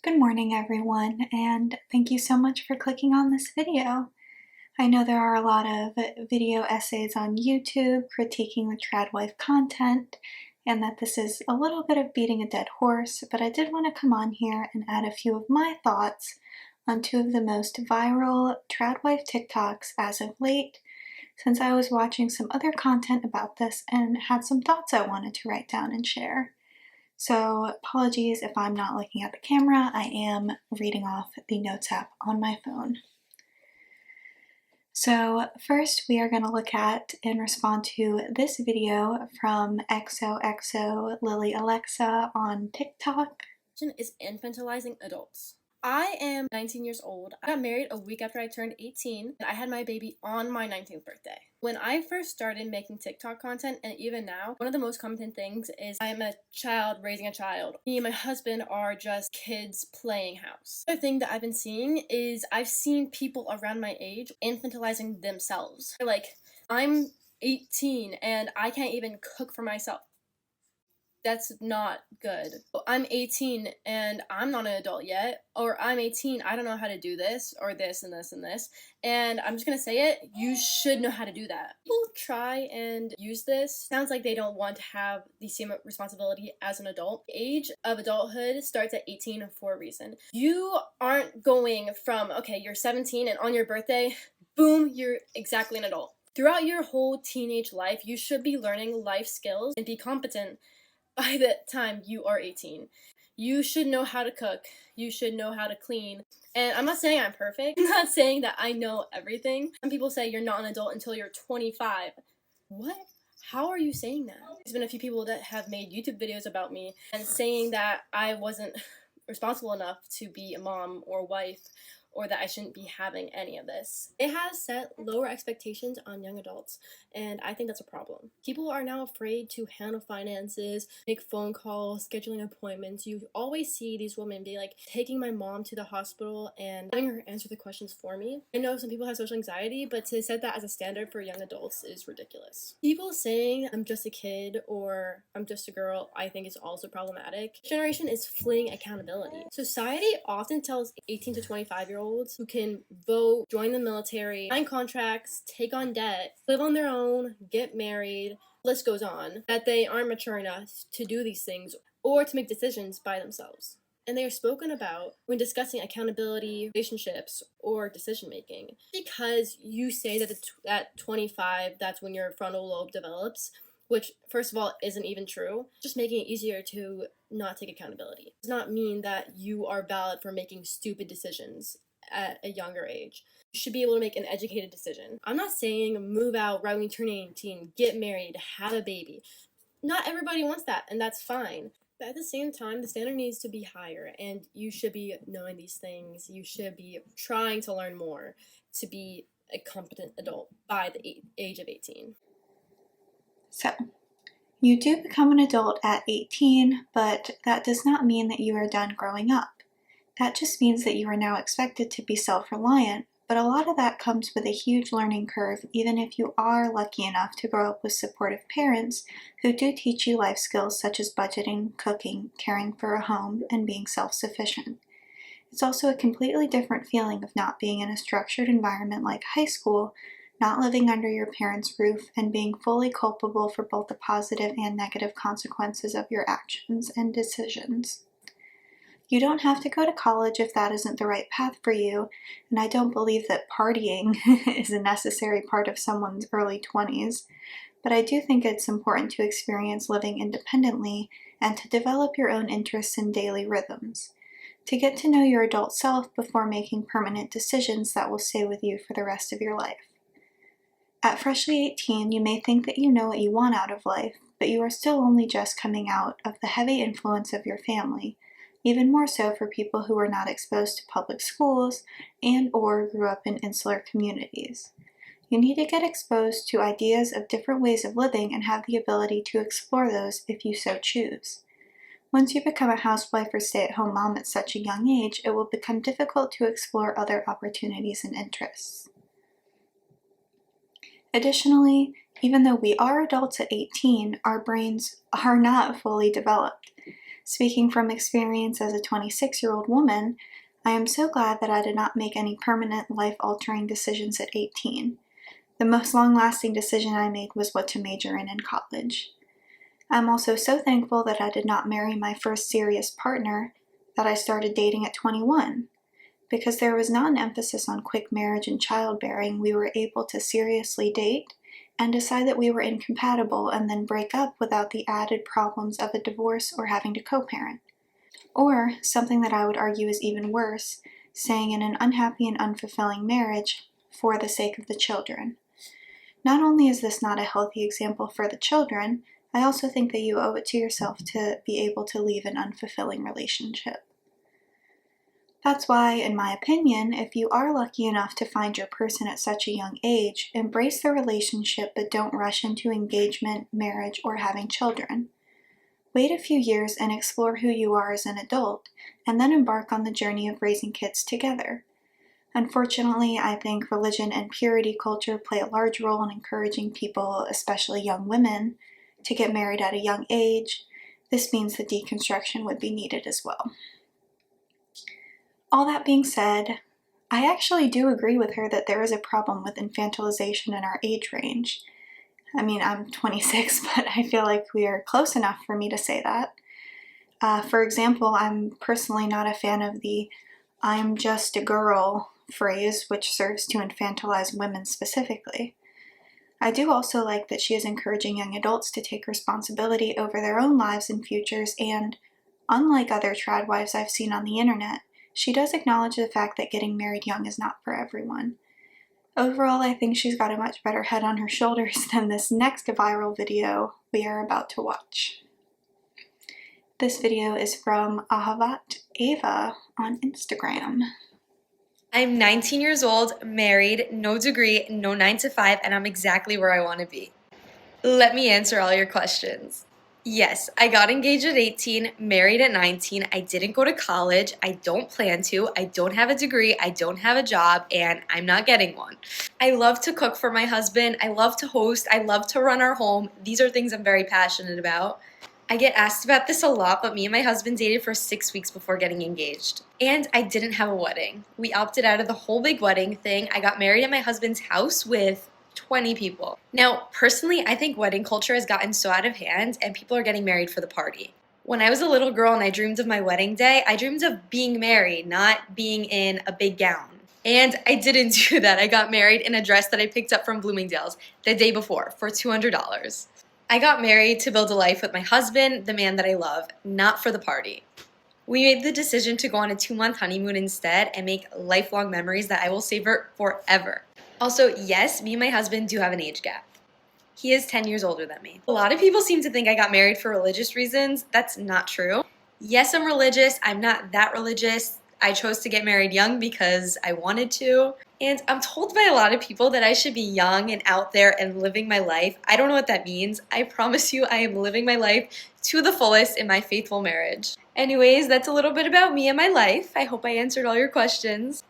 Good morning, everyone, and thank you so much for clicking on this video. I know there are a lot of video essays on YouTube critiquing the Tradwife content, and that this is a little bit of beating a dead horse, but I did want to come on here and add a few of my thoughts on two of the most viral Tradwife TikToks as of late, since I was watching some other content about this and had some thoughts I wanted to write down and share. So apologies if I'm not looking at the camera, I am reading off the Notes app on my phone. So first we are going to look at and respond to this video from XOXO Lily Alexa on TikTok. Is infantilizing adults. I am 19 years old. I got married a week after I turned 18, and I had my baby on my 19th birthday. When I first started making TikTok content, and even now, one of the most common things is I am a child raising a child. Me and my husband are just kids playing house. Another thing that I've been seeing is I've seen people around my age infantilizing themselves. They're like, I'm 18 and I can't even cook for myself. That's not good. I'm 18 and I'm not an adult yet, or I'm 18, I don't know how to do this, or this and this and this, and I'm just gonna say it, you should know how to do that. People try and use this. Sounds like they don't want to have the same responsibility as an adult. The age of adulthood starts at 18 for a reason. You aren't going from, okay, you're 17 and on your birthday, boom, you're exactly an adult. Throughout your whole teenage life, you should be learning life skills and be competent by the time you are 18. You should know how to cook. You should know how to clean. And I'm not saying I'm perfect. I'm not saying that I know everything. Some people say you're not an adult until you're 25. What? How are you saying that? There's been a few people that have made YouTube videos about me and saying that I wasn't responsible enough to be a mom or wife, or that I shouldn't be having any of this. It has set lower expectations on young adults, and I think that's a problem. People are now afraid to handle finances, make phone calls, scheduling appointments. You always see these women be like, taking my mom to the hospital and having her answer the questions for me. I know some people have social anxiety, but to set that as a standard for young adults is ridiculous. People saying I'm just a kid or I'm just a girl, I think is also problematic. This generation is fleeing accountability. Society often tells 18 to 25-year-olds who can vote, join the military, sign contracts, take on debt, live on their own, get married, list goes on, that they aren't mature enough to do these things or to make decisions by themselves. And they are spoken about when discussing accountability, relationships, or decision making. Because you say that at 25, that's when your frontal lobe develops, which first of all isn't even true, just making it easier to not take accountability. It does not mean that you are valid for making stupid decisions at a younger age. You should be able to make an educated decision. I'm not saying move out right when you turn 18, get married, have a baby. Not everybody wants that, and that's fine. But at the same time, the standard needs to be higher, and you should be knowing these things. You should be trying to learn more to be a competent adult by the age of 18. So, you do become an adult at 18, but that does not mean that you are done growing up. That just means that you are now expected to be self-reliant, but a lot of that comes with a huge learning curve, even if you are lucky enough to grow up with supportive parents who do teach you life skills such as budgeting, cooking, caring for a home, and being self-sufficient. It's also a completely different feeling of not being in a structured environment like high school, not living under your parents' roof, and being fully culpable for both the positive and negative consequences of your actions and decisions. You don't have to go to college if that isn't the right path for you, and I don't believe that partying is a necessary part of someone's early 20s, but I do think it's important to experience living independently and to develop your own interests and daily rhythms, to get to know your adult self before making permanent decisions that will stay with you for the rest of your life. At freshly 18, you may think that you know what you want out of life, but you are still only just coming out of the heavy influence of your family, even more so for people who were not exposed to public schools and or grew up in insular communities. You need to get exposed to ideas of different ways of living and have the ability to explore those if you so choose. Once you become a housewife or stay-at-home mom at such a young age, it will become difficult to explore other opportunities and interests. Additionally, even though we are adults at 18, our brains are not fully developed. Speaking from experience as a 26-year-old woman, I am so glad that I did not make any permanent life-altering decisions at 18. The most long-lasting decision I made was what to major in college. I'm also so thankful that I did not marry my first serious partner, that I started dating at 21. Because there was not an emphasis on quick marriage and childbearing, we were able to seriously date and decide that we were incompatible and then break up without the added problems of a divorce or having to co-parent. Or, something that I would argue is even worse, staying in an unhappy and unfulfilling marriage for the sake of the children. Not only is this not a healthy example for the children, I also think that you owe it to yourself to be able to leave an unfulfilling relationship. That's why, in my opinion, if you are lucky enough to find your person at such a young age, embrace the relationship but don't rush into engagement, marriage, or having children. Wait a few years and explore who you are as an adult, and then embark on the journey of raising kids together. Unfortunately, I think religion and purity culture play a large role in encouraging people, especially young women, to get married at a young age. This means the deconstruction would be needed as well. All that being said, I actually do agree with her that there is a problem with infantilization in our age range. I mean, I'm 26, but I feel like we are close enough for me to say that. For example, I'm personally not a fan of the "I'm just a girl" phrase, which serves to infantilize women specifically. I do also like that she is encouraging young adults to take responsibility over their own lives and futures, and, unlike other tradwives I've seen on the internet, she does acknowledge the fact that getting married young is not for everyone. Overall, I think she's got a much better head on her shoulders than this next viral video we are about to watch. This video is from Ahavat Ava on Instagram. I'm 19 years old, married, no degree, no 9 to 5, and I'm exactly where I want to be. Let me answer all your questions. Yes, I got engaged at 18, married at 19. I didn't go to college. I don't plan to. I don't have a degree. I don't have a job, and I'm not getting one. I love to cook for my husband. I love to host. I love to run our home. These are things I'm very passionate about. I get asked about this a lot, but me and my husband dated for 6 weeks before getting engaged. And I didn't have a wedding. We opted out of the whole big wedding thing. I got married at my husband's house with 20 people. Now, personally, I think wedding culture has gotten so out of hand and people are getting married for the party. When I was a little girl and I dreamed of my wedding day, I dreamed of being married, not being in a big gown. And I didn't do that. I got married in a dress that I picked up from Bloomingdale's the day before for $200. I got married to build a life with my husband, the man that I love, not for the party. We made the decision to go on a 2-month honeymoon instead and make lifelong memories that I will savor forever. Also, yes, me and my husband do have an age gap. He is 10 years older than me. A lot of people seem to think I got married for religious reasons. That's not true. Yes, I'm religious. I'm not that religious. I chose to get married young because I wanted to. And I'm told by a lot of people that I should be young and out there and living my life. I don't know what that means. I promise you I am living my life to the fullest in my faithful marriage. Anyways, that's a little bit about me and my life. I hope I answered all your questions.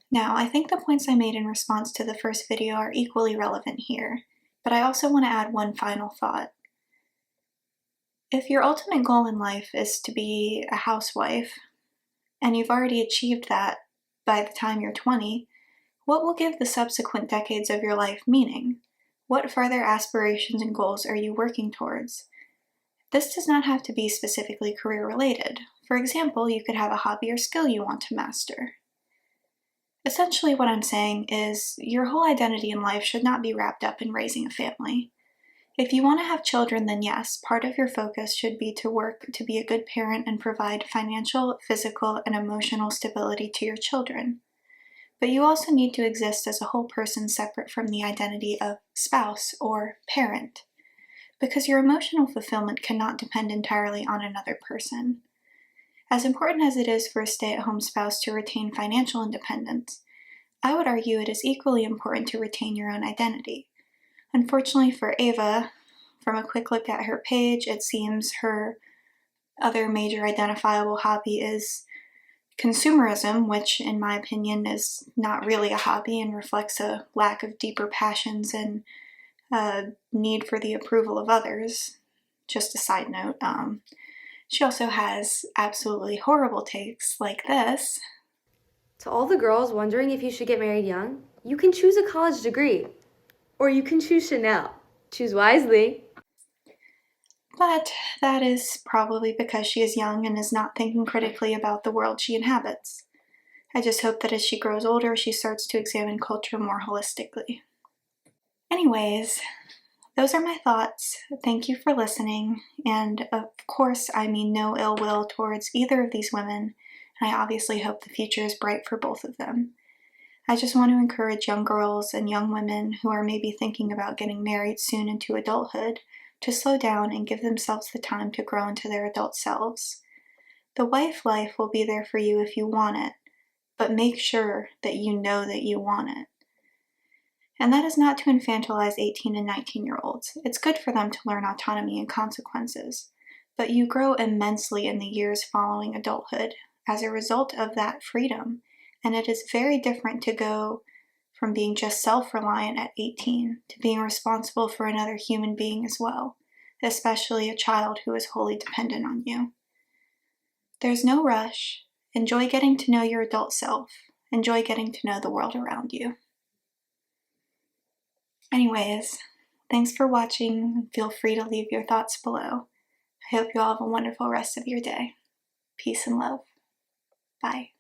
Now, I think the points I made in response to the first video are equally relevant here, but I also want to add one final thought. If your ultimate goal in life is to be a housewife, and you've already achieved that by the time you're 20, what will give the subsequent decades of your life meaning? What further aspirations and goals are you working towards? This does not have to be specifically career-related. For example, you could have a hobby or skill you want to master. Essentially, what I'm saying is your whole identity in life should not be wrapped up in raising a family. If you want to have children, then yes, part of your focus should be to work to be a good parent and provide financial, physical, and emotional stability to your children. But you also need to exist as a whole person separate from the identity of spouse or parent, because your emotional fulfillment cannot depend entirely on another person. As important as it is for a stay-at-home spouse to retain financial independence, I would argue it is equally important to retain your own identity. Unfortunately for Ava, from a quick look at her page, it seems her other major identifiable hobby is consumerism, which in my opinion is not really a hobby and reflects a lack of deeper passions and a need for the approval of others. just a side note. She also has absolutely horrible takes like this. To all the girls wondering if you should get married young, you can choose a college degree. Or you can choose Chanel. Choose wisely. But that is probably because she is young and is not thinking critically about the world she inhabits. I just hope that as she grows older, she starts to examine culture more holistically. Anyways, those are my thoughts. Thank you for listening. And of course, I mean no ill will towards either of these women. And I obviously hope the future is bright for both of them. I just want to encourage young girls and young women who are maybe thinking about getting married soon into adulthood to slow down and give themselves the time to grow into their adult selves. The wife life will be there for you if you want it, but make sure that you know that you want it. And that is not to infantilize 18 and 19-year-olds. It's good for them to learn autonomy and consequences, but you grow immensely in the years following adulthood as a result of that freedom, and it is very different to go from being just self-reliant at 18 to being responsible for another human being as well, especially a child who is wholly dependent on you. There's no rush. Enjoy getting to know your adult self. Enjoy getting to know the world around you. Anyways, thanks for watching. Feel free to leave your thoughts below. I hope you all have a wonderful rest of your day. Peace and love. Bye.